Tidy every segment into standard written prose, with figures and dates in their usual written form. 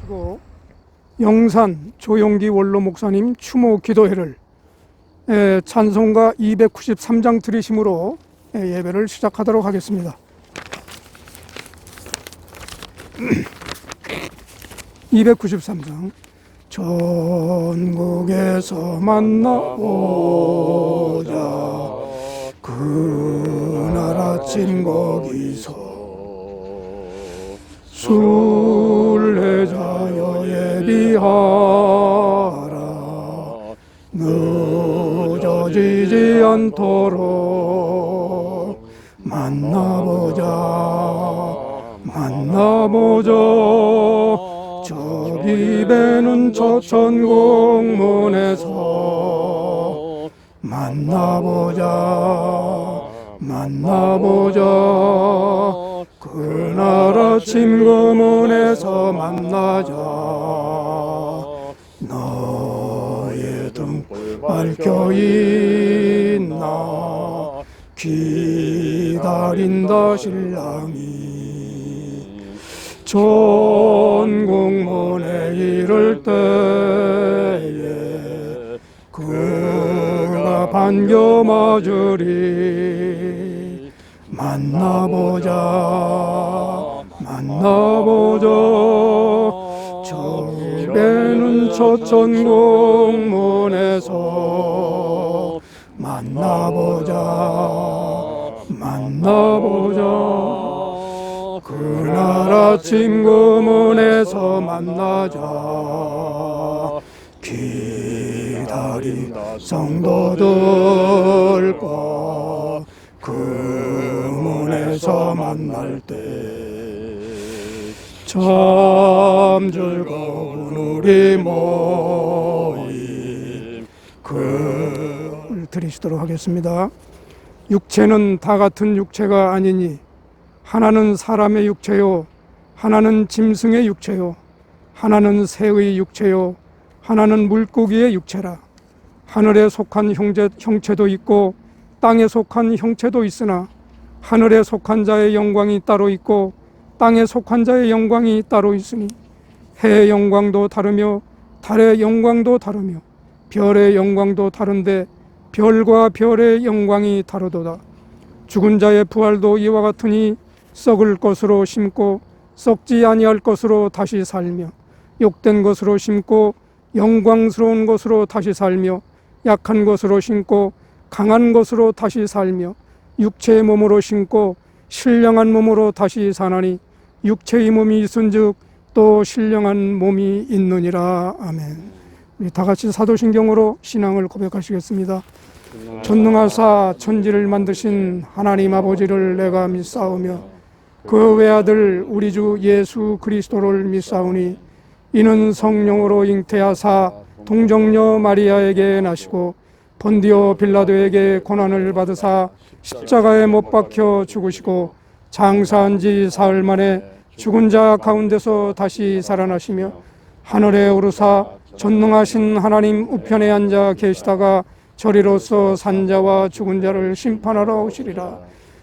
그리고 영산 조용기 원로 목사님 추모 기도회를 찬송가 293장 들으심으로 예배를 시작하도록 하겠습니다. 293장 전국에서 만나보자 그날 아침 거기서 순례자여 예비하라 늦어지지 않도록 만나보자 저기 배는 저천공문에서 만나보자 그날 아침 그 문에서 만나자 너의 등불 밝혀 있나 기다린다 신랑이 전국문에 이를 때에 그가 반겨 맞으리 만나보자 저기 배는 저천공문에서 만나보자 그날 아침 그 문에서 만나자 기다린 성도들과 그 문에서 만날 때 참 즐거운 우리 모임 그를 드리시도록 하겠습니다. 육체는 다 같은 육체가 아니니 하나는 사람의 육체요 하나는 짐승의 육체요 하나는 새의 육체요 하나는 물고기의 육체라. 하늘에 속한 형체도 있고 땅에 속한 형체도 있으나 하늘에 속한 자의 영광이 따로 있고 땅에 속한 자의 영광이 따로 있으니 해의 영광도 다르며 달의 영광도 다르며 별의 영광도 다른데 별과 별의 영광이 다르도다. 죽은 자의 부활도 이와 같으니 썩을 것으로 심고 썩지 아니할 것으로 다시 살며 욕된 것으로 심고 영광스러운 것으로 다시 살며 약한 것으로 심고 강한 것으로 다시 살며 육체의 몸으로 심고 신령한 몸으로 다시 사나니 육체의 몸이 있은즉 또 신령한 몸이 있느니라. 아멘. 우리 다 같이 사도신경으로 신앙을 고백하시겠습니다. 전능하사 천지를 만드신 하나님 아버지를 내가 믿사오며 그 외아들 우리 주 예수 그리스도를 믿사오니 이는 성령으로 잉태하사 동정녀 마리아에게 나시고 본디오 빌라도에게 고난을 받으사 십자가에 못 박혀 죽으시고 장사한 지 사흘 만에 죽은 자 가운데서 다시 살아나시며 하늘에 오르사 전능하신 하나님 우편에 앉아 계시다가 저리로서 산자와 죽은 자를 심판하러 오시리라.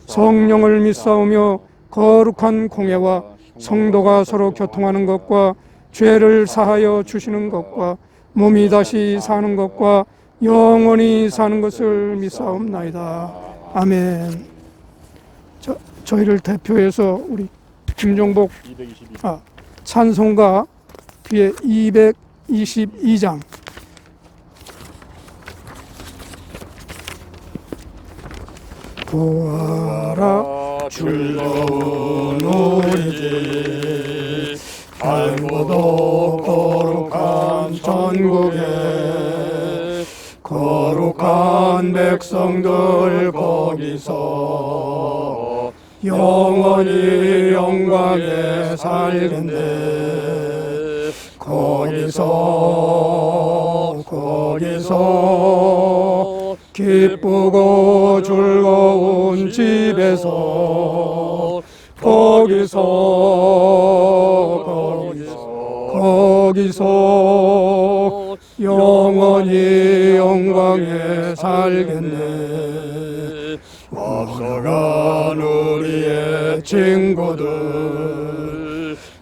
성령을 믿사오며 거룩한 공예와 성도가 서로 교통하는 것과 죄를 사하여 주시는 것과 몸이 다시 사는 것과 영원히 사는 것을 믿사옵나이다. 아멘. 저희를 대표해서 우리 김종복 찬송가 뒤에 222장 보아라 즐거운 우리 집 알고도 거룩한 전국에 거룩한 백성들 거기서 영원히 영광에 살겠네. 거기서 기쁘고 즐거운 집에서 거기서 영원히 영광에 살겠네. 와서간 우리의 친구들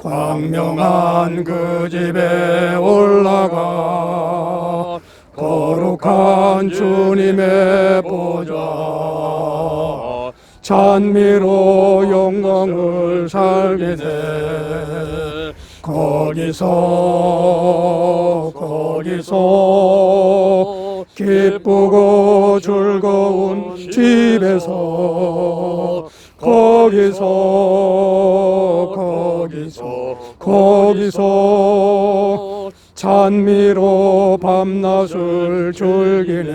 광명한 그 집에 올라가 거룩한 주님의 보좌 찬미로 영광을 살게 돼 거기서 기쁘고 즐거운 집에서 거기서 찬미로 밤낮을 즐기네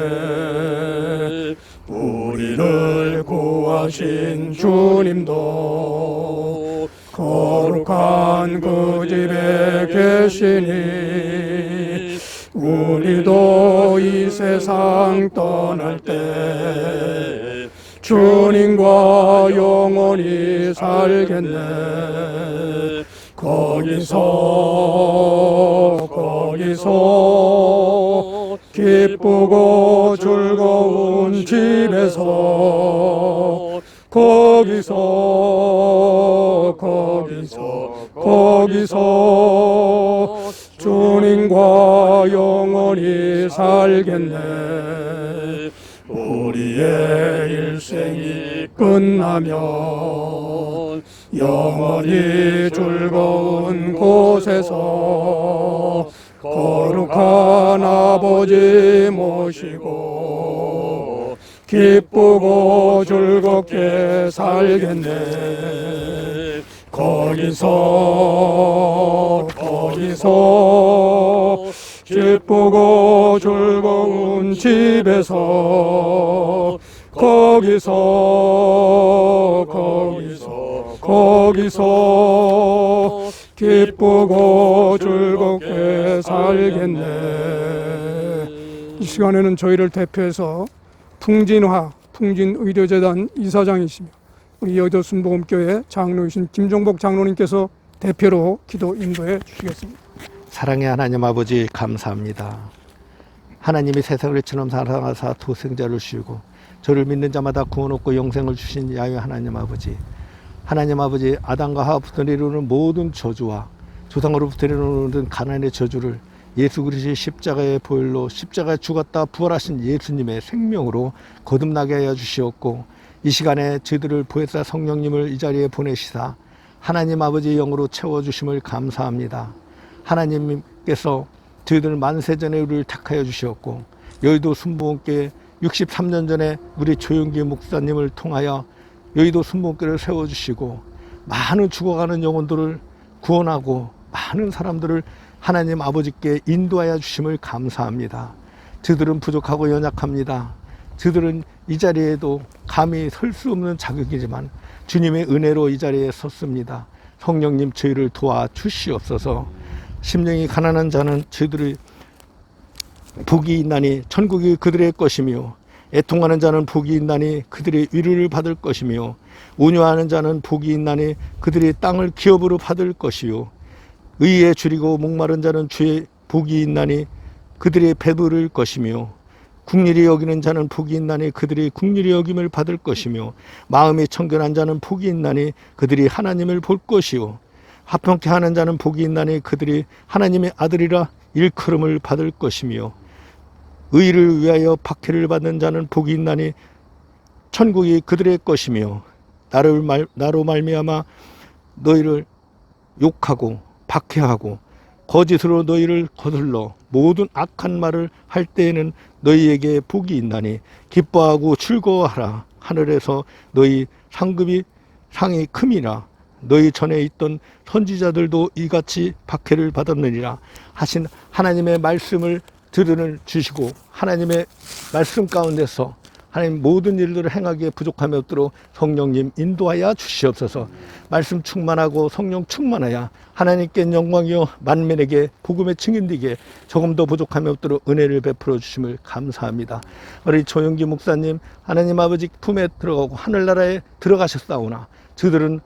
우리를 구하신 주님도 거룩한 그 집에 계시니 우리도 이 세상 떠날 때 주님과 영원히 살겠네 거기서 기쁘고 즐거운 집에서 거기서 주님과 영원히 살겠네 우리의 일생이 끝나면 영원히 즐거운 곳에서 거룩한 아버지 모시고 기쁘고 즐겁게 살겠네 거기서 기쁘고 즐거운 집에서 거기서 기쁘고 즐겁게 살겠네. 이 시간에는 저희를 대표해서 풍진의료재단 이사장이시며 우리 여의도 순복음교회 장로이신 김종복 장로님께서 대표로 기도 인도해 주시겠습니다. 사랑의 하나님 아버지 감사합니다. 하나님이 세상을 처럼 사랑하사 도생자를 주시고 저를 믿는 자마다 구원 얻고 영생을 주신 야훼 하나님 아버지, 하나님 아버지 아담과 하와부터 내려오는 모든 저주와 조상으로부터 내려오는 모든 가난의 저주를 예수 그리스도의 십자가의 보혈로 십자가에 죽었다 부활하신 예수님의 생명으로 거듭나게 하여 주시옵고 이 시간에 저희들을 보혜사 성령님을 이 자리에 보내시사 하나님 아버지의 영으로 채워주심을 감사합니다. 하나님께서 저희들 만세전에 우리를 택하여 주셨고 여의도 순복음교회 63년 전에 우리 조영기 목사님을 통하여 여의도 순복음교회를 세워주시고 많은 죽어가는 영혼들을 구원하고 많은 사람들을 하나님 아버지께 인도하여 주심을 감사합니다. 저희들은 부족하고 연약합니다. 저희들은 이 자리에도 감히 설 수 없는 자격이지만 주님의 은혜로 이 자리에 섰습니다. 성령님 저희를 도와주시옵소서. 심령이 가난한 자는 저희들의 복이 있나니 천국이 그들의 것이며 애통하는 자는 복이 있나니 그들의 위로를 받을 것이며 온유하는 자는 복이 있나니 그들이 땅을 기업으로 받을 것이요 의에 줄이고 목마른 자는 주의 복이 있나니 그들이 배부를 것이며 국률이 여기는 자는 복이 있나니 그들이 국률이 여김을 받을 것이며 마음이 청결한 자는 복이 있나니 그들이 하나님을 볼 것이요 화평케 하는 자는 복이 있나니 그들이 하나님의 아들이라 일컬음을 받을 것이며 의를 위하여 박해를 받는 자는 복이 있나니 천국이 그들의 것이며 나로 말미암아 너희를 욕하고 박해하고 거짓으로 너희를 거슬러 모든 악한 말을 할 때에는 너희에게 복이 있나니 기뻐하고 즐거워하라. 하늘에서 너희 상이 큼이라. 너희 전에 있던 선지자들도 이같이 박해를 받았느니라 하신 하나님의 말씀을 들을 주시고 하나님의 말씀 가운데서 하나님 모든 일들을 행하기에 부족함이 없도록 성령님 인도하여 주시옵소서. 말씀 충만하고 성령 충만하여 하나님께 영광이요 만민에게 복음의 증인되게 조금 더 부족함이 없도록 은혜를 베풀어 주심을 감사합니다. 우리 조영기 목사님 하나님 아버지 품에 들어가고 하늘나라에 들어가셨사오나 저들은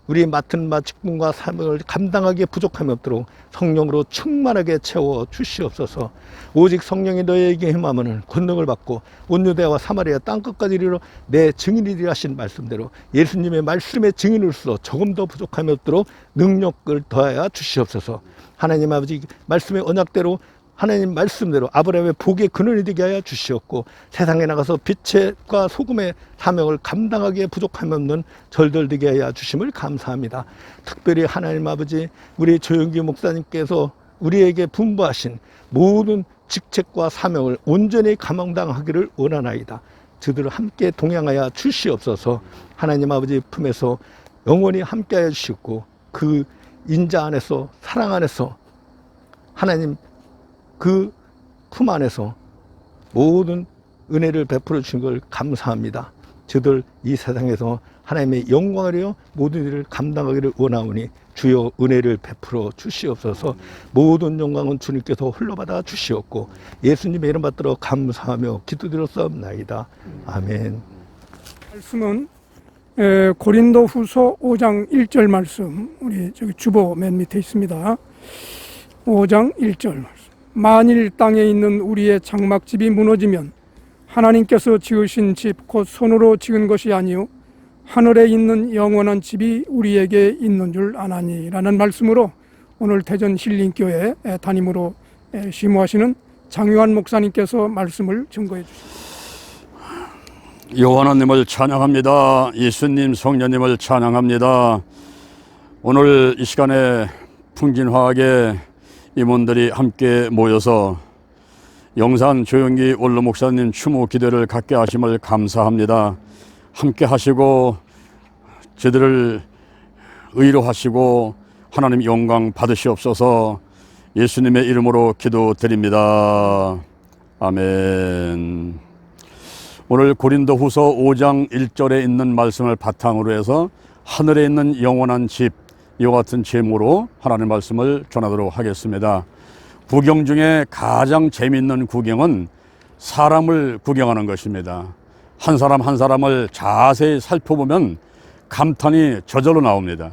우리 맡은 바 직분과 사명을 감당하기에 부족함이 없도록 성령으로 충만하게 채워 주시옵소서. 오직 성령이 너희에게 임하면은 권능을 받고 온 유대와 사마리아 땅끝까지 이르러 내 증인이리라 하신 말씀대로 예수님의 말씀의 증인으로서 조금 더 부족함이 없도록 능력을 더하여 주시옵소서. 하나님 아버지 말씀의 언약대로 하나님 말씀대로 아브라함의 복의 근원이 되게 하여 주시옵고 세상에 나가서 빛과 소금의 사명을 감당하기에 부족함이 없는 절들 되게 하여 주심을 감사합니다. 특별히 하나님 아버지 우리 조영기 목사님께서 우리에게 분부하신 모든 직책과 사명을 온전히 감당하기를 원하나이다. 저들을 함께 동행하여 주시옵소서. 하나님 아버지 품에서 영원히 함께하여 주시고 그 인자 안에서 사랑 안에서 하나님 그 품 안에서 모든 은혜를 베풀어 주신 걸 감사합니다. 저들 이 세상에서 하나님의 영광을 위하여 모든 일을 감당하기를 원하오니 주여 은혜를 베풀어 주시옵소서. 모든 영광은 주님께서 흘러받아 주시옵고 예수님의 이름 받들어 감사하며 기도드렸사옵나이다. 아멘. 말씀은 고린도 후서 5장 1절 말씀, 우리 저기 주보 맨 밑에 있습니다. 5장 1절 말씀. 만일 땅에 있는 우리의 장막집이 무너지면 하나님께서 지으신 집 곧 손으로 지은 것이 아니요 하늘에 있는 영원한 집이 우리에게 있는 줄 아나니 라는 말씀으로 오늘 대전 힐링교회 담임으로 심호하시는 장유한 목사님께서 말씀을 증거해 주십니다. 여호와 하나님을 찬양합니다. 예수님 성령님을 찬양합니다. 오늘 이 시간에 풍진화하게 임원들이 함께 모여서 영산 조영기 원로 목사님 추모 기도를 갖게 하심을 감사합니다. 함께 하시고 저들을 의로하시고 하나님 영광 받으시옵소서. 예수님의 이름으로 기도드립니다. 아멘. 오늘 고린도후서 5장 1절에 있는 말씀을 바탕으로 해서 하늘에 있는 영원한 집, 이와 같은 제목으로 하나님의 말씀을 전하도록 하겠습니다. 구경 중에 가장 재미있는 구경은 사람을 구경하는 것입니다. 한 사람 한 사람을 자세히 살펴보면 감탄이 저절로 나옵니다.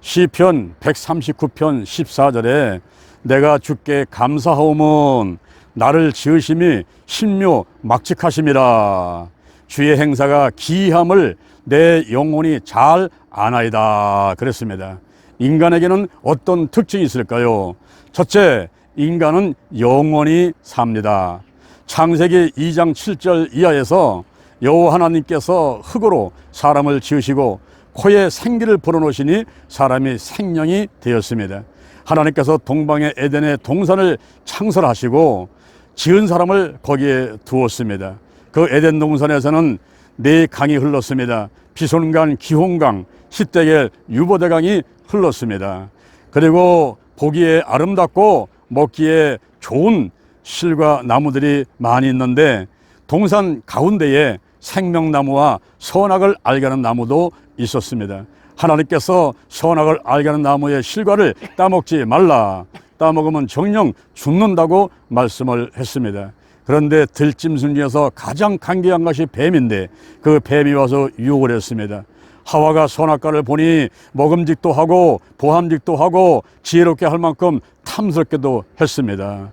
시편 139편 14절에 내가 주께 감사하오면 나를 지으심이 신묘 막직하심이라. 주의 행사가 기이함을 내 영혼이 잘 아나이다 그랬습니다. 인간에게는 어떤 특징이 있을까요? 첫째, 인간은 영원히 삽니다. 창세기 2장 7절 이하에서 여호와 하나님께서 흙으로 사람을 지으시고 코에 생기를 불어넣으시니 사람이 생명이 되었습니다. 하나님께서 동방의 에덴의 동산을 창설하시고 지은 사람을 거기에 두었습니다. 그 에덴 동산에서는 네 강이 흘렀습니다. 비손강, 기홍강, 히데겔, 유보대강이 흘렀습니다. 그리고 보기에 아름답고 먹기에 좋은 실과 나무들이 많이 있는데 동산 가운데에 생명나무와 선악을 알게 하는 나무도 있었습니다. 하나님께서 선악을 알게 하는 나무의 실과를 따먹지 말라. 따먹으면 정령 죽는다고 말씀을 했습니다. 그런데 들짐승 중에서 가장 강경한 것이 뱀인데 그 뱀이 와서 유혹을 했습니다. 하와가 선악과를 보니 먹음직도 하고 보함직도 하고 지혜롭게 할 만큼 탐스럽게도 했습니다.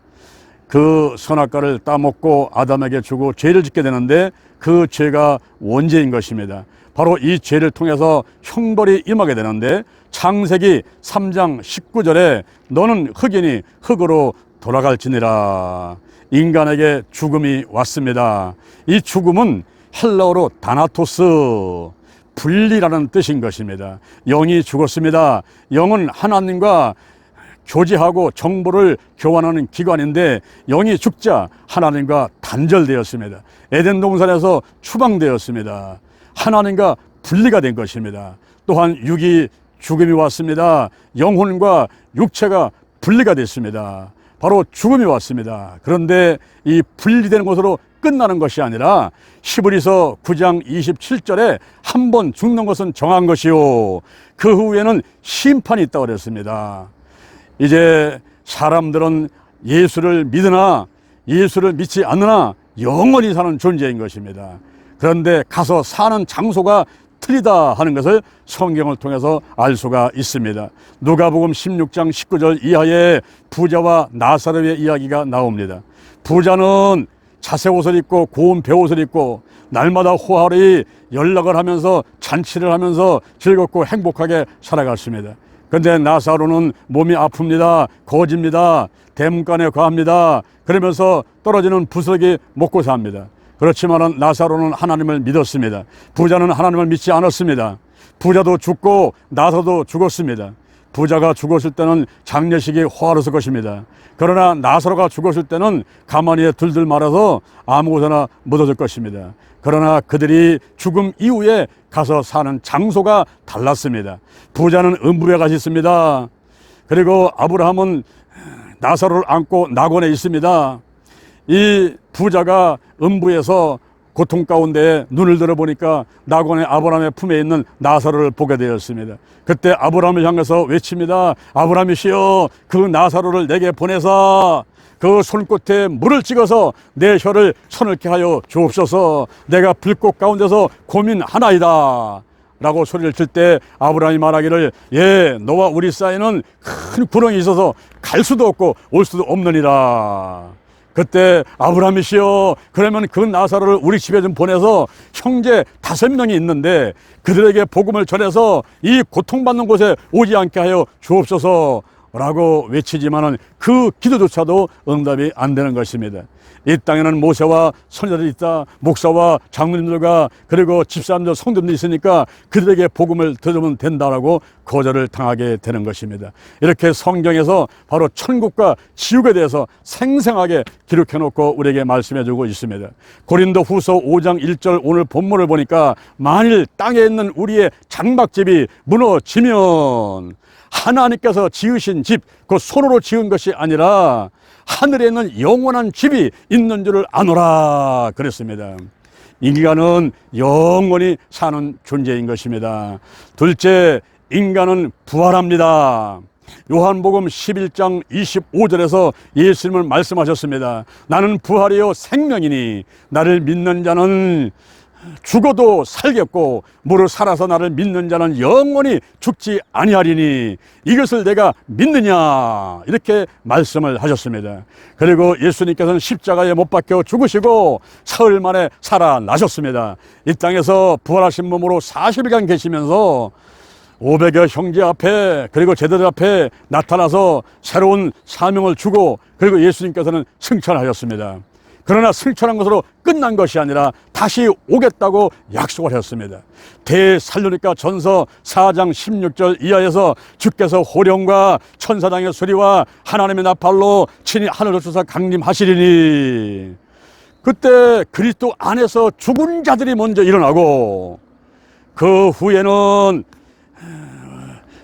그 선악과를 따먹고 아담에게 주고 죄를 짓게 되는데 그 죄가 원죄인 것입니다. 바로 이 죄를 통해서 형벌이 임하게 되는데 창세기 3장 19절에 너는 흙이니 흙으로 돌아갈지니라. 인간에게 죽음이 왔습니다. 이 죽음은 헬라어로 다나토스, 분리라는 뜻인 것입니다. 영이 죽었습니다. 영은 하나님과 교제하고 정보를 교환하는 기관인데 영이 죽자 하나님과 단절되었습니다. 에덴 동산에서 추방되었습니다. 하나님과 분리가 된 것입니다. 또한 육이 죽음이 왔습니다. 영혼과 육체가 분리가 됐습니다. 바로 죽음이 왔습니다. 그런데 이 분리되는 것으로 끝나는 것이 아니라 히브리서 9장 27절에 한 번 죽는 것은 정한 것이요 그 후에는 심판이 있다고 그랬습니다. 이제 사람들은 예수를 믿으나 예수를 믿지 않으나 영원히 사는 존재인 것입니다. 그런데 가서 사는 장소가 틀리다 하는 것을 성경을 통해서 알 수가 있습니다. 누가복음 16장 19절 이하에 부자와 나사로의 이야기가 나옵니다. 부자는 자색 옷을 입고 고운 베옷을 입고 날마다 호화로이 연락을 하면서 잔치를 하면서 즐겁고 행복하게 살아갔습니다. 그런데 나사로는 몸이 아픕니다. 거집니다. 대문간에 거합니다. 그러면서 떨어지는 부스러기 먹고 삽니다. 그렇지만 나사로는 하나님을 믿었습니다. 부자는 하나님을 믿지 않았습니다. 부자도 죽고 나사로도 죽었습니다. 부자가 죽었을 때는 장례식이 호화로웠을 것입니다. 그러나 나사로가 죽었을 때는 가마니에 들들 말아서 아무곳에나 묻어질 것입니다. 그러나 그들이 죽음 이후에 가서 사는 장소가 달랐습니다. 부자는 음부에 가 있습니다. 그리고 아브라함은 나사로를 안고 낙원에 있습니다. 이 부자가 음부에서 고통 가운데 눈을 들어보니까 낙원의 아브라함의 품에 있는 나사로를 보게 되었습니다. 그때 아브라함을 향해서 외칩니다. 아브라함이시여, 그 나사로를 내게 보내사 그 손끝에 물을 찍어서 내 혀를 서늘케 하여 주옵소서. 내가 불꽃 가운데서 고민하나이다 라고 소리를 칠 때 아브라함이 말하기를, 예, 너와 우리 사이는 큰 구렁이 있어서 갈 수도 없고 올 수도 없느니라. 그때 아브라함이시여, 그러면 그 나사로를 우리 집에 좀 보내서 형제 5명이 있는데 그들에게 복음을 전해서 이 고통받는 곳에 오지 않게 하여 주옵소서 라고 외치지만은 그 기도조차도 응답이 안 되는 것입니다. 이 땅에는 모세와 선지자들이 있다, 목사와 장로님들과 그리고 집사람들, 성도님들이 있으니까 그들에게 복음을 들으면 된다라고 거절을 당하게 되는 것입니다. 이렇게 성경에서 바로 천국과 지옥에 대해서 생생하게 기록해 놓고 우리에게 말씀해 주고 있습니다. 고린도 후서 5장 1절 오늘 본문을 보니까 만일 땅에 있는 우리의 장막집이 무너지면 하나님께서 지으신 집, 그 손으로 지은 것이 아니라 하늘에는 영원한 집이 있는 줄을 아노라 그랬습니다. 인간은 영원히 사는 존재인 것입니다. 둘째, 인간은 부활합니다. 요한복음 11장 25절에서 예수님은 말씀하셨습니다. 나는 부활이요 생명이니 나를 믿는 자는 죽어도 살겠고 무릇 살아서 나를 믿는 자는 영원히 죽지 아니하리니 이것을 내가 믿느냐, 이렇게 말씀을 하셨습니다. 그리고 예수님께서는 십자가에 못 박혀 죽으시고 사흘 만에 살아나셨습니다. 이 땅에서 부활하신 몸으로 40일간 계시면서 500여 형제 앞에 그리고 제자들 앞에 나타나서 새로운 사명을 주고 그리고 예수님께서는 승천하셨습니다. 그러나 승천한 것으로 끝난 것이 아니라 다시 오겠다고 약속을 했습니다. 대살로니가 전서 4장 16절 이하에서 주께서 호령과 천사장의 소리와 하나님의 나팔로 친히 하늘을 쏘사 강림하시리니, 그때 그리스도 안에서 죽은 자들이 먼저 일어나고 그 후에는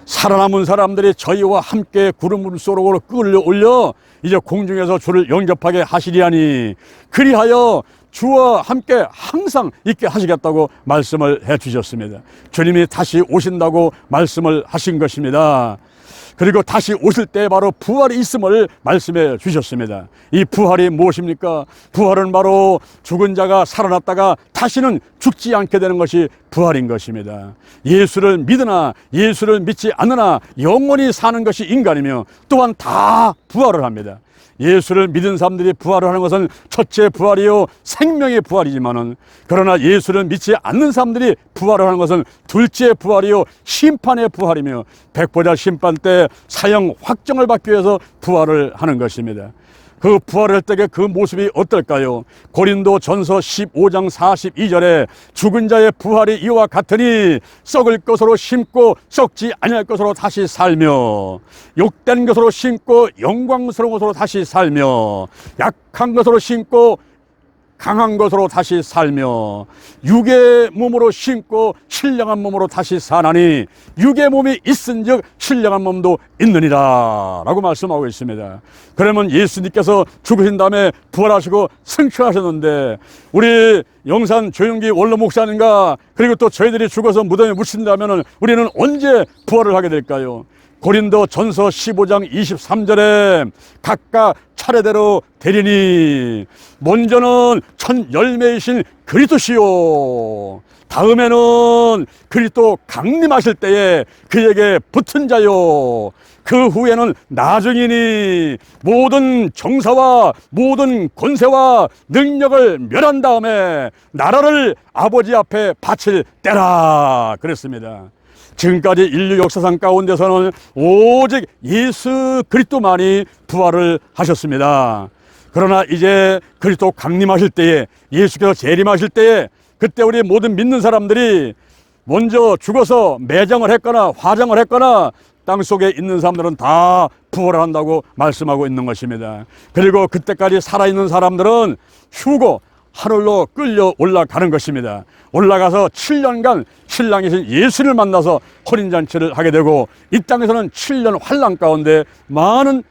살아남은 사람들이 저희와 함께 구름 속으로 끌려올려 이제 공중에서 주를 영접하게 하시리하니 그리하여 주와 함께 항상 있게 하시겠다고 말씀을 해 주셨습니다. 주님이 다시 오신다고 말씀을 하신 것입니다. 그리고 다시 오실 때 바로 부활이 있음을 말씀해 주셨습니다. 이 부활이 무엇입니까? 부활은 바로 죽은 자가 살아났다가 다시는 죽지 않게 되는 것이 부활인 것입니다. 예수를 믿으나 예수를 믿지 않으나 영원히 사는 것이 인간이며 또한 다 부활을 합니다. 예수를 믿은 사람들이 부활을 하는 것은 첫째 부활이요 생명의 부활이지만은, 그러나 예수를 믿지 않는 사람들이 부활을 하는 것은 둘째 부활이요 심판의 부활이며 백보자 심판 때 사형 확정을 받기 위해서 부활을 하는 것입니다. 그 부활할 때의 그 모습이 어떨까요? 고린도 전서 15장 42절에 죽은 자의 부활이 이와 같으니 썩을 것으로 심고 썩지 아니할 것으로 다시 살며 욕된 것으로 심고 영광스러운 것으로 다시 살며 약한 것으로 심고 강한 것으로 다시 살며 육의 몸으로 심고 신령한 몸으로 다시 사나니 육의 몸이 있은즉 신령한 몸도 있느니라 라고 말씀하고 있습니다. 그러면 예수님께서 죽으신 다음에 부활하시고 승천하셨는데 우리 영산 조용기 원로 목사님과 그리고 또 저희들이 죽어서 무덤에 묻힌다면 우리는 언제 부활을 하게 될까요? 고린도 전서 15장 23절에 각각 차례대로 되리니 먼저는 첫 열매이신 그리스도시요 다음에는 그리스도 강림하실 때에 그에게 붙은 자요 그 후에는 나중이니 모든 정사와 모든 권세와 능력을 멸한 다음에 나라를 아버지 앞에 바칠 때라 그랬습니다. 지금까지 인류 역사상 가운데서는 오직 예수 그리스도만이 부활을 하셨습니다. 그러나 이제 그리스도 강림하실 때에, 예수께서 재림하실 때에, 그때 우리 모든 믿는 사람들이 먼저 죽어서 매장을 했거나 화장을 했거나 땅속에 있는 사람들은 다 부활을 한다고 말씀하고 있는 것입니다. 그리고 그때까지 살아있는 사람들은 휴고 하늘로 끌려 올라가는 것입니다. 올라가서 7년간 신랑이신 예수를 만나서 혼인잔치를 하게 되고, 이 땅에서는 7년 환난 가운데 많은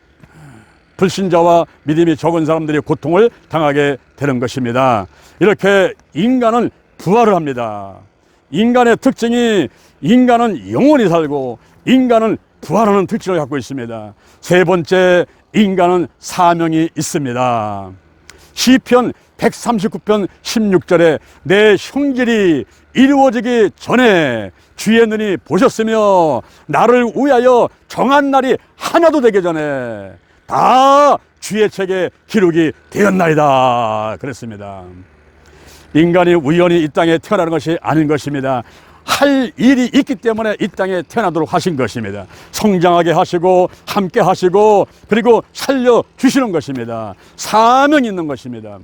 불신자와 믿음이 적은 사람들이 고통을 당하게 되는 것입니다. 이렇게 인간은 부활을 합니다. 인간의 특징이, 인간은 영원히 살고 인간은 부활하는 특징을 갖고 있습니다. 세 번째, 인간은 사명이 있습니다. 시편 139편 16절에 내 형질이 이루어지기 전에 주의 눈이 보셨으며 나를 위하여 정한 날이 하나도 되기 전에 다 주의 책에 기록이 되었나이다 그랬습니다. 인간이 우연히 이 땅에 태어나는 것이 아닌 것입니다. 할 일이 있기 때문에 이 땅에 태어나도록 하신 것입니다. 성장하게 하시고 함께 하시고 그리고 살려주시는 것입니다. 사명이 있는 것입니다.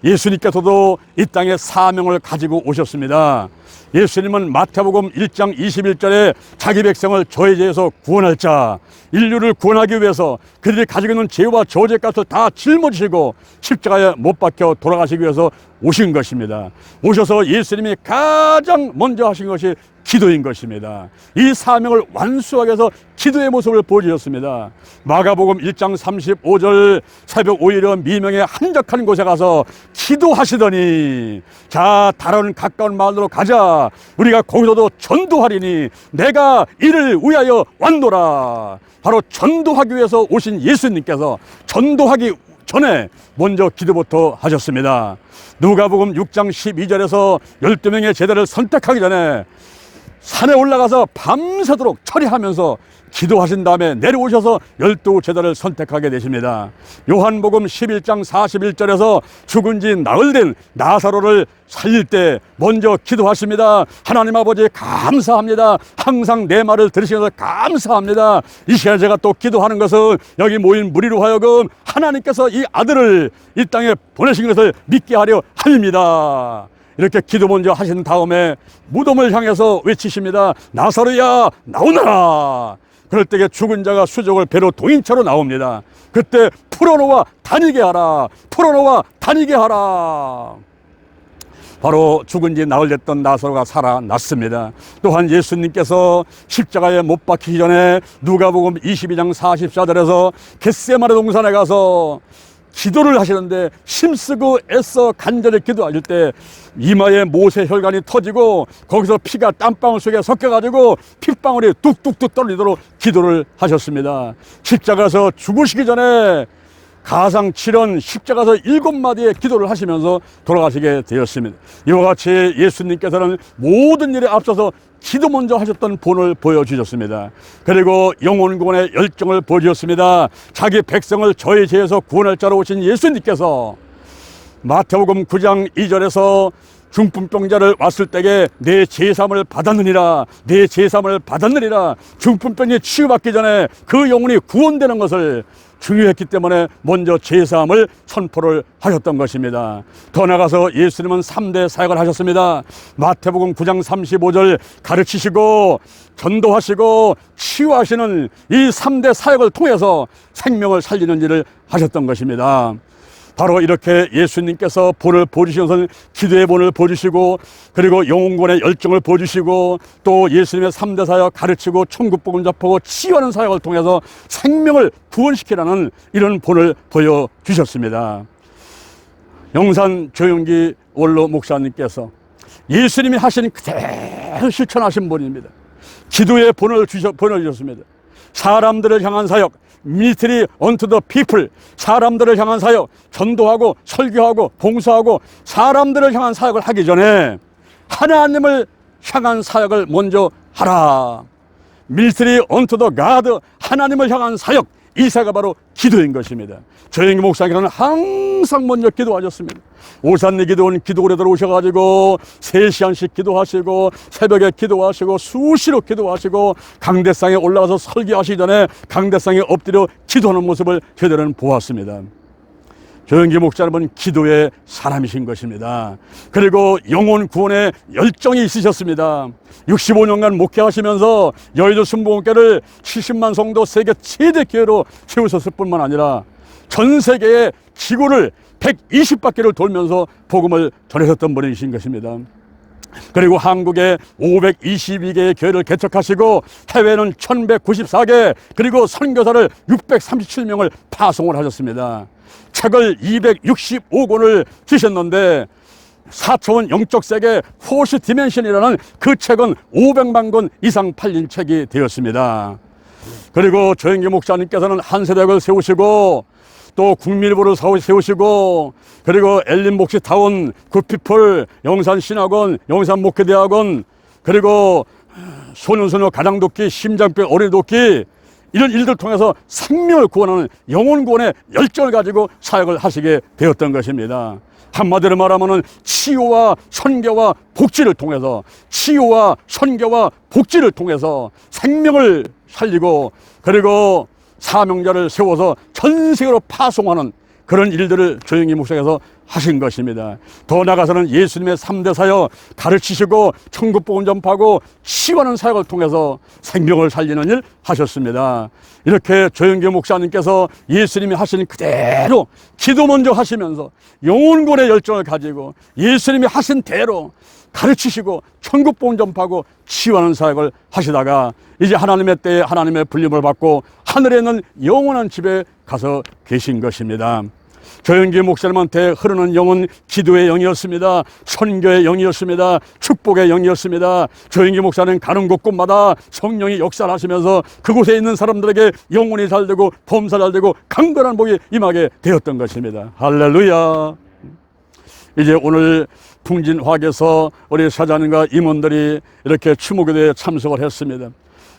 예수님께서도 이 땅에 사명을 가지고 오셨습니다. 예수님은 마태복음 1장 21절에 자기 백성을 저의 죄에서 구원할 자, 인류를 구원하기 위해서 그들이 가지고 있는 죄와 저주의 값을 다 짊어지시고 십자가에 못 박혀 돌아가시기 위해서 오신 것입니다. 오셔서 예수님이 가장 먼저 하신 것이 기도인 것입니다. 이 사명을 완수하기 위해서 기도의 모습을 보여주셨습니다. 마가복음 1장 35절 새벽 5일에 미명의 한적한 곳에 가서 기도하시더니 자 다른 가까운 마을로 가자, 우리가 거기서도 전도하리니 내가 이를 위하여 왔노라. 바로 전도하기 위해서 오신 예수님께서 전도하기 전에 먼저 기도부터 하셨습니다. 누가복음 6장 12절에서 12명의 제자를 선택하기 전에 산에 올라가서 밤새도록 처리하면서 기도하신 다음에 내려오셔서 12제자를 선택하게 되십니다. 요한복음 11장 41절에서 죽은 지 나흘 된 나사로를 살릴 때 먼저 기도하십니다. 하나님 아버지 감사합니다. 항상 내 말을 들으시면서 감사합니다. 이 시간에 제가 또 기도하는 것은 여기 모인 무리로 하여금 하나님께서 이 아들을 이 땅에 보내신 것을 믿게 하려 함입니다. 이렇게 기도 먼저 하신 다음에 무덤을 향해서 외치십니다. 나사로야 나오너라. 그럴 때에 죽은 자가 수족을 배로 동인처로 나옵니다. 그때 풀어놓아 다니게 하라. 풀어놓아 다니게 하라. 바로 죽은 지 나흘 됐던 나사로가 살아났습니다. 또한 예수님께서 십자가에 못 박히기 전에 누가복음 22장 44절에서 겟세마네 동산에 가서 기도를 하시는데 힘쓰고 애써 간절히 기도하실 때 이마에 못의 혈관이 터지고 거기서 피가 땀방울 속에 섞여가지고 핏방울이 뚝뚝뚝 떨어지도록 기도를 하셨습니다. 십자가에서 죽으시기 전에 가상 7원 십자가에서 7마디의 기도를 하시면서 돌아가시게 되었습니다. 이와 같이 예수님께서는 모든 일에 앞서서 기도 먼저 하셨던 본을 보여주셨습니다. 그리고 영혼구원의 열정을 보여주셨습니다. 자기 백성을 저의 죄에서 구원할 자로 오신 예수님께서 마태복음 9장 2절에서 중풍병자를 왔을 때에 내 죄사함을 받았느니라, 내 죄사함을 받았느니라. 중풍병이 치유받기 전에 그 영혼이 구원되는 것을 중요했기 때문에 먼저 죄사함을 선포를 하셨던 것입니다. 더 나아가서 예수님은 3대 사역을 하셨습니다. 마태복음 9장 35절 가르치시고 전도하시고 치유하시는 이 3대 사역을 통해서 생명을 살리는 일을 하셨던 것입니다. 바로 이렇게 예수님께서 본을 보여주시면서 기도의 본을 보여주시고 그리고 영혼구원의 열정을 보여주시고 또 예수님의 3대 사역 가르치고 천국복음 접하고 치유하는 사역을 통해서 생명을 구원시키라는 이런 본을 보여주셨습니다. 영산 조영기 원로 목사님께서 예수님이 하신 그대로 실천하신 분입니다. 기도의 본을 보내주셨습니다. 사람들을 향한 사역, 미니스트리 언투 더 피플, 사람들을 향한 사역, 전도하고 설교하고 봉사하고 사람들을 향한 사역을 하기 전에 하나님을 향한 사역을 먼저 하라. Ministry unto the God, 하나님을 향한 사역, 이사가 바로 기도인 것입니다. 조영기 목사님께서는 항상 먼저 기도하셨습니다. 오산리 기도원 기도원에 들어오셔가지고 3시간씩 기도하시고 새벽에 기도하시고 수시로 기도하시고 강대상에 올라가서 설교하시기 전에 강대상에 엎드려 기도하는 모습을 저희들은 보았습니다. 조영기 목사님은 기도의 사람이신 것입니다. 그리고 영혼 구원에 열정이 있으셨습니다. 65년간 목회하시면서 여의도 순복음교회를 70만 성도 세계 최대 교회로 세우셨을 뿐만 아니라 전 세계의 지구를 120바퀴를 돌면서 복음을 전하셨던 분이신 것입니다. 그리고 한국에 522개의 교회를 개척하시고 해외는 1194개, 그리고 선교사를 637명을 파송을 하셨습니다. 책을 265권을 쓰셨는데 4차원 영적 세계 포시 디멘션이라는 그 책은 500만 권 이상 팔린 책이 되었습니다. 그리고 조영기 목사님께서는 한세대학을 세우시고 또 국민일보를 세우시고 그리고 엘린 목시타운, 굿피플, 영산신학원, 영산목회대학원, 그리고 소년소녀 가장돕기, 심장병 어린이돕기, 이런 일들을 통해서 생명을 구원하는 영혼 구원의 열정을 가지고 사역을 하시게 되었던 것입니다. 한마디로 말하면 치유와 선교와 복지를 통해서, 치유와 선교와 복지를 통해서 생명을 살리고 그리고 사명자를 세워서 전 세계로 파송하는 그런 일들을 조영기 목사께서 하신 것입니다. 더 나아가서는 예수님의 3대 사역 가르치시고 천국복음 전파하고 치유하는 사역을 통해서 생명을 살리는 일 하셨습니다. 이렇게 조영기 목사님께서 예수님이 하신 그대로 기도 먼저 하시면서 영혼구원의 열정을 가지고 예수님이 하신 대로 가르치시고 천국복음 전파하고 치유하는 사역을 하시다가 이제 하나님의 때에 하나님의 불림을 받고 하늘에 있는 영원한 집에 가서 계신 것입니다. 조영기 목사님한테 흐르는 영은 기도의 영이었습니다. 선교의 영이었습니다. 축복의 영이었습니다. 조영기 목사는 가는 곳곳마다 성령이 역사를 하시면서 그곳에 있는 사람들에게 영혼이 잘되고 범사 잘되고 강건한 복이 임하게 되었던 것입니다. 할렐루야. 이제 오늘 풍진화학에서 우리 사장님과 임원들이 이렇게 추모교대에 참석을 했습니다.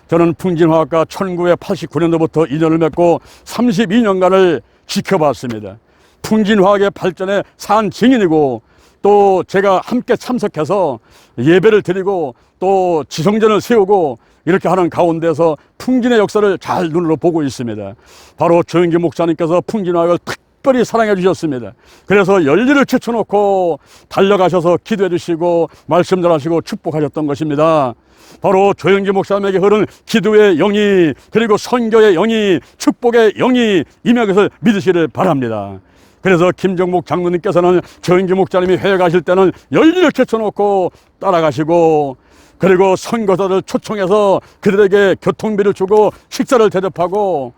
저는 풍진화학과 1989년도부터 인연을 맺고 32년간을 지켜봤습니다. 풍진화학의 발전의 산 증인이고 또 제가 함께 참석해서 예배를 드리고 또 지성전을 세우고 이렇게 하는 가운데서 풍진의 역사를 잘 눈으로 보고 있습니다. 바로 조영기 목사님께서 풍진화학을 특별히 사랑해 주셨습니다. 그래서 연료를 제쳐놓고 달려가셔서 기도해 주시고 말씀 전하시고 축복하셨던 것입니다. 바로 조영기 목사님에게 흐른 기도의 영이 그리고 선교의 영이 축복의 영이 임한 것을 믿으시길 바랍니다. 그래서 김정목 장로님께서는 조영기 목사님이 해외 가실 때는 연료를 제쳐놓고 따라가시고 그리고 선교사들 초청해서 그들에게 교통비를 주고 식사를 대접하고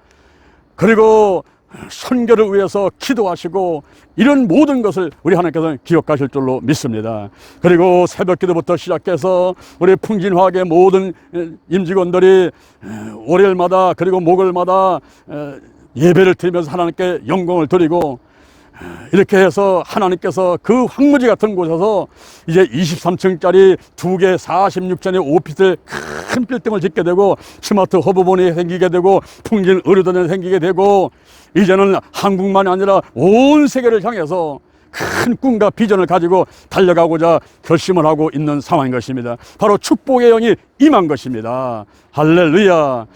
그리고 선교를 위해서 기도하시고 이런 모든 것을 우리 하나님께서는 기억하실 줄로 믿습니다. 그리고 새벽 기도부터 시작해서 우리 풍진화학의 모든 임직원들이 월요일마다 그리고 목요일마다 예배를 드리면서 하나님께 영광을 드리고 이렇게 해서 하나님께서 그 황무지 같은 곳에서 이제 23층짜리 2개 46전의 오피스텔 큰 빌딩을 짓게 되고 스마트 허브본이 생기게 되고 풍진 의료단이 생기게 되고 이제는 한국만이 아니라 온 세계를 향해서 큰 꿈과 비전을 가지고 달려가고자 결심을 하고 있는 상황인 것입니다. 바로 축복의 영이 임한 것입니다. 할렐루야.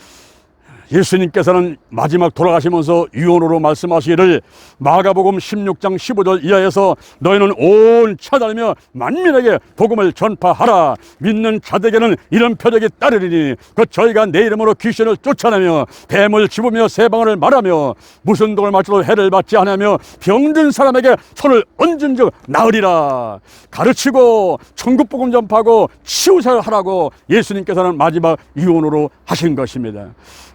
예수님께서는 마지막 돌아가시면서 유언으로 말씀하시기를 마가복음 16장 15절 이하에서 너희는 온 차다니며 만민에게 복음을 전파하라. 믿는 자들에게는 이런 표적이 따르리니 그 저희가 내 이름으로 귀신을 쫓아내며 뱀을 집으며 새방울을 말하며 무슨 독을 맞춰도 해를 받지 않으며 병든 사람에게 손을 얹은 즉 나으리라. 가르치고 천국복음 전파하고 치유사를 하라고 예수님께서는 마지막 유언으로 하신 것입니다.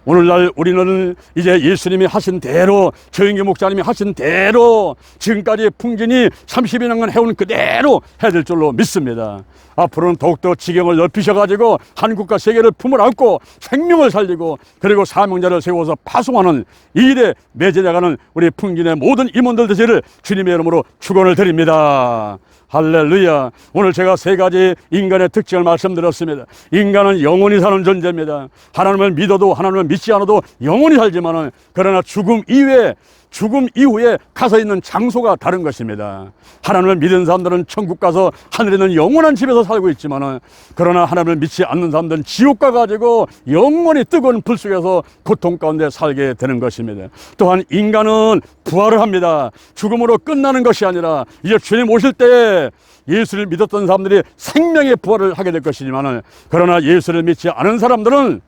오늘날 우리는 이제 예수님이 하신 대로 조영기 목사님이 하신 대로 지금까지 풍진이 32년간 해온 그대로 해야 될 줄로 믿습니다. 앞으로는 더욱더 지경을 넓히셔가지고 한국과 세계를 품을 안고 생명을 살리고 그리고 사명자를 세워서 파송하는 이 일에 매제되어가는 우리 풍진의 모든 임원들 되시기를 주님의 이름으로 축원을 드립니다. 할렐루야. 오늘 제가 세 가지 인간의 특징을 말씀드렸습니다. 인간은 영원히 사는 존재입니다. 하나님을 믿어도 하나님을 믿지 않아도 영원히 살지만은, 그러나 죽음 이후에 가서 있는 장소가 다른 것입니다. 하나님을 믿는 사람들은 천국 가서 하늘에 있는 영원한 집에서 살고 있지만은, 그러나 하나님을 믿지 않는 사람들은 지옥 가가지고 영원히 뜨거운 불 속에서 고통 가운데 살게 되는 것입니다. 또한 인간은 부활을 합니다. 죽음으로 끝나는 것이 아니라 이제 주님 오실 때 예수를 믿었던 사람들이 생명의 부활을 하게 될 것이지만은, 그러나 예수를 믿지 않은 사람들은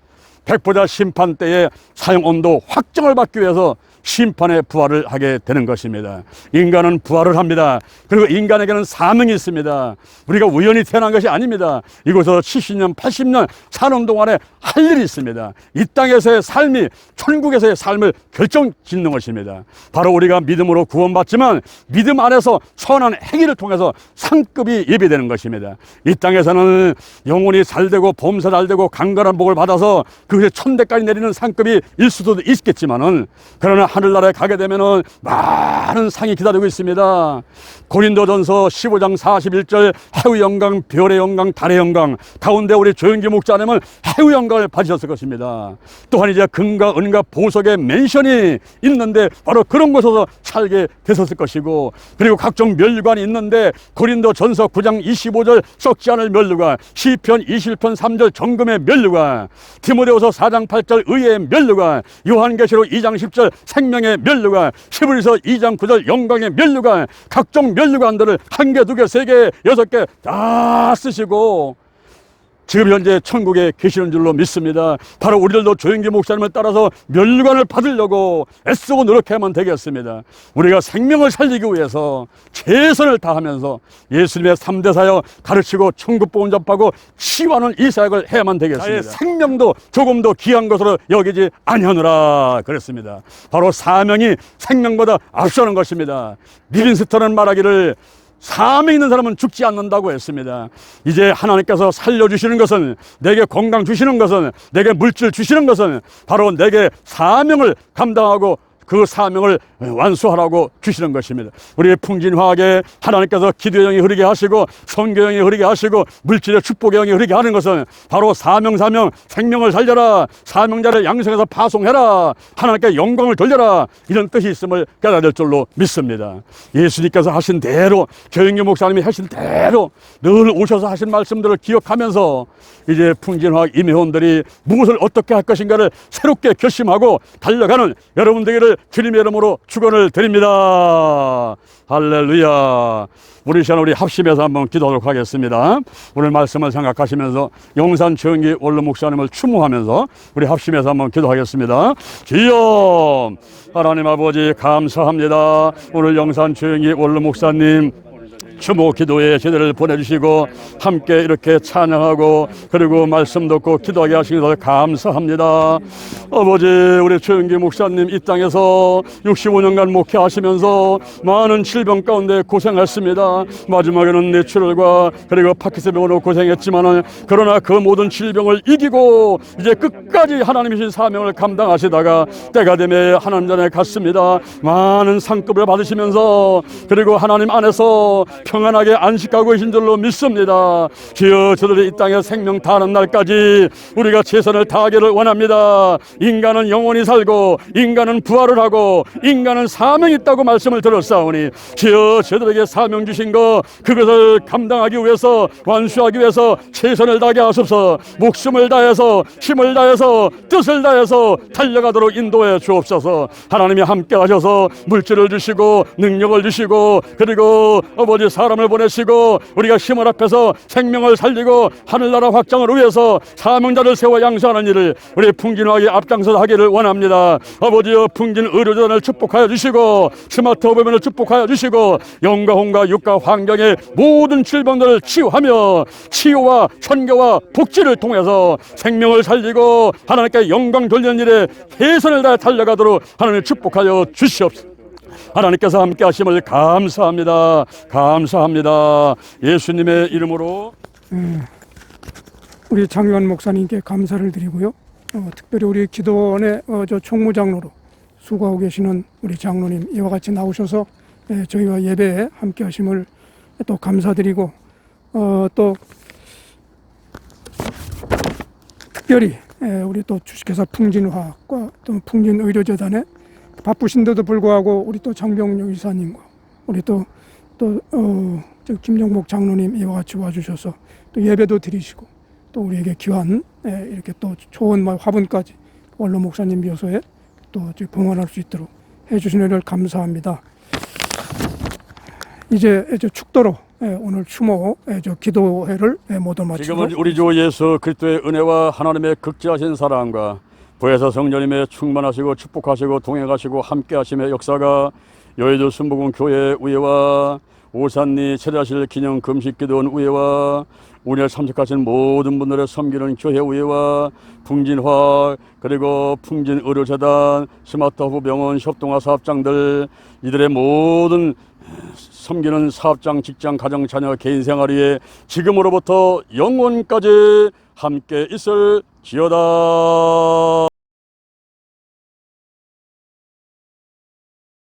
백보자 심판 때에 사형온도 확정을 받기 위해서 심판의 부활을 하게 되는 것입니다. 인간은 부활을 합니다. 그리고 인간에게는 사명이 있습니다. 우리가 우연히 태어난 것이 아닙니다. 이곳에서 70년, 80년 사는 동안에 할 일이 있습니다. 이 땅에서의 삶이 천국에서의 삶을 결정짓는 것입니다. 바로 우리가 믿음으로 구원받지만 믿음 안에서 선한 행위를 통해서 상급이 예비되는 것입니다. 이 땅에서는 영혼이 잘되고 범사 잘되고 강건한 복을 받아서 그것이 천대까지 내리는 상급이 일 수도 있겠지만은, 그러나 하늘나라에 가게 되면은 많은 상이 기다리고 있습니다. 고린도전서 15장 41절, 해의 영광, 별의 영광, 달의 영광 가운데 우리 조영기 목사님은 해의 영광을 받으셨을 것입니다. 또한 이제 금과 은과 보석의 맨션이 있는데 바로 그런 곳에서 살게 되셨을 것이고, 그리고 각종 면류관이 있는데 고린도전서 9장 25절 썩지 않을 면류관, 시편 21편 3절 정금의 면류관, 디모데후서 4장 8절 의의 면류관, 요한계시록 2장 10절 생명의 면류관, 히브리서 2장 9절 영광의 면류관, 각종 면류관들을 한 개, 두 개, 세 개, 여섯 개 다 쓰시고 지금 현재 천국에 계시는 줄로 믿습니다. 바로 우리들도 조영기 목사님을 따라서 면류관을 받으려고 애쓰고 노력해야만 되겠습니다. 우리가 생명을 살리기 위해서 최선을 다하면서 예수님의 3대 사역 가르치고 천국 복음 접하고 치유하는 이 사역을 해야만 되겠습니다. 나의 생명도 조금 더 귀한 것으로 여기지 아니하노라 그랬습니다. 바로 사명이 생명보다 앞서는 것입니다. 리빈스턴은 말하기를 사명 있는 사람은 죽지 않는다고 했습니다. 이제 하나님께서 살려주시는 것은, 내게 건강 주시는 것은, 내게 물질 주시는 것은 바로 내게 사명을 감당하고 그 사명을 완수하라고 주시는 것입니다. 우리의 풍진화하게 하나님께서 기도의 영이 흐르게 하시고 선교의 영이 흐르게 하시고 물질의 축복의 영이 흐르게 하는 것은 바로 사명, 생명을 살려라, 사명자를 양성해서 파송해라, 하나님께 영광을 돌려라, 이런 뜻이 있음을 깨달아야 될 줄로 믿습니다. 예수님께서 하신 대로, 조영기 목사님이 하신 대로 늘 오셔서 하신 말씀들을 기억하면서 이제 풍진화 임회원들이 무엇을 어떻게 할 것인가를 새롭게 결심하고 달려가는 여러분 되기를 주님의 이름으로 축원을 드립니다. 할렐루야. 우리 시간 우리 합심해서 한번 기도하도록 하겠습니다. 오늘 말씀을 생각하시면서 용산 조영기 원로 목사님을 추모하면서 우리 합심해서 한번 기도하겠습니다. 주여 하나님 아버지 감사합니다. 오늘 용산 조영기 원로 목사님 추모 기도에 제대를 보내주시고 함께 이렇게 찬양하고 그리고 말씀 듣고 기도하게 하시니 더 감사합니다. 아버지, 우리 조영기 목사님 이 땅에서 65년간 목회하시면서 많은 질병 가운데 고생했습니다. 마지막에는 뇌출혈과 그리고 파킨슨병으로 고생했지만은, 그러나 그 모든 질병을 이기고 이제 끝까지 하나님이신 사명을 감당하시다가 때가 되면 하나님 전에 갔습니다. 많은 상급을 받으시면서 그리고 하나님 안에서 평안하게 안식하고 계신 줄로 믿습니다. 주여, 저들이 이 땅에 생명 다하는 날까지 우리가 최선을 다하기를 원합니다. 인간은 영원히 살고 인간은 부활을 하고 인간은 사명이 있다고 말씀을 들었사오니 주여, 저들에게 사명 주신 거 그것을 감당하기 위해서, 완수하기 위해서 최선을 다하게 하소서. 목숨을 다해서, 힘을 다해서, 뜻을 다해서 달려가도록 인도해 주옵소서. 하나님이 함께 하셔서 물질을 주시고 능력을 주시고 그리고 아버지 사람을 보내시고 우리가 힘을 합해서 생명을 살리고 하늘나라 확장을 위해서 사명자를 세워 양수하는 일을 우리 풍진화하게 앞장서 하기를 원합니다. 아버지여, 풍진 의료재단을 축복하여 주시고 스마트 호흡면을 축복하여 주시고 영과 홍과 육과 환경의 모든 질병들을 치유하며 치유와 선교와 복지를 통해서 생명을 살리고 하나님께 영광 돌리는 일에 최선을 다해 달려가도록 하나님 축복하여 주시옵소서. 하나님께서 함께 하심을 감사합니다. 감사합니다. 예수님의 이름으로. 우리 장유한 목사님께 감사를 드리고요. 특별히 우리 기도원의 저 총무장로로 수고하고 계시는 우리 장로님 이와 같이 나오셔서 저희와 예배에 함께 하심을 또 감사드리고 또 특별히 우리 또 주식회사 풍진화학과 또 풍진의료재단에 바쁘신데도 불구하고 우리 또 장병용 이사님과 우리 또 김정복 장로님 이와 같이 와주셔서 또 예배도 드리시고 또 우리에게 귀한 이렇게 또 좋은 화분까지 원로 목사님 묘소에 또 봉헌할 수 있도록 해주신 은혜를 감사합니다. 이제 축도로 오늘 추모 기도회를 모두 마치고 지금은 우리 주 예수 그리스도의 은혜와 하나님의 극지하신 사랑과 부에서 성령님의 충만하시고 축복하시고 동행하시고 함께하심의 역사가 여의도 순복음 교회 의회와 오산리 체리하실 기념 금식기도원 의회와 오늘 참석하신 모든 분들의 섬기는 교회 의회와 풍진화 그리고 풍진의료재단 스마트허브 병원 협동화 사업장들 이들의 모든 섬기는 사업장, 직장, 가정, 자녀, 개인 생활 위에 지금으로부터 영원까지 함께 있을지어다.